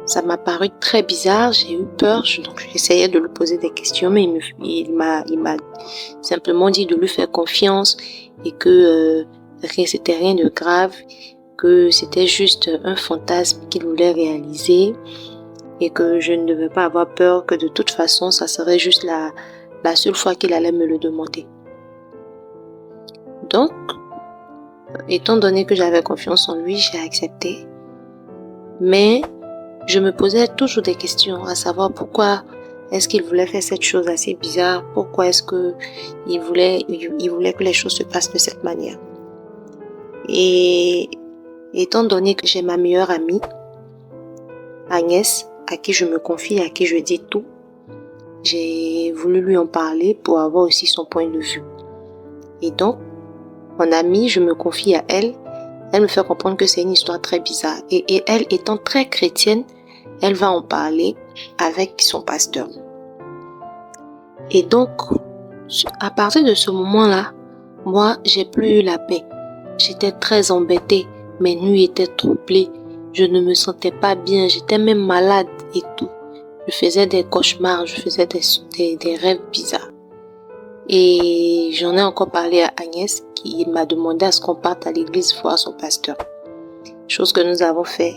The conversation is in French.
Ça m'a paru très bizarre, j'ai eu peur, donc j'essayais de lui poser des questions, mais il m'a simplement dit de lui faire confiance et que c'était rien de grave, que c'était juste un fantasme qu'il voulait réaliser et que je ne devais pas avoir peur, que de toute façon, ça serait juste la seule fois qu'il allait me le demander. Donc, étant donné que j'avais confiance en lui, j'ai accepté. Mais je me posais toujours des questions, à savoir pourquoi est-ce qu'il voulait faire cette chose assez bizarre, pourquoi est-ce qu'il voulait que les choses se passent de cette manière. Et étant donné que j'ai ma meilleure amie, Agnès, à qui je me confie, à qui je dis tout, j'ai voulu lui en parler pour avoir aussi son point de vue. Et donc, mon amie, je me confie à elle, elle me fait comprendre que c'est une histoire très bizarre. Et elle étant très chrétienne, elle va en parler avec son pasteur. Et donc, à partir de ce moment-là, moi, j'ai plus eu la paix. J'étais très embêtée. Mes nuits étaient troublées. Je ne me sentais pas bien. J'étais même malade et tout. Je faisais des cauchemars. Je faisais des rêves bizarres. Et j'en ai encore parlé à Agnès qui m'a demandé à ce qu'on parte à l'église voir son pasteur. Chose que nous avons fait.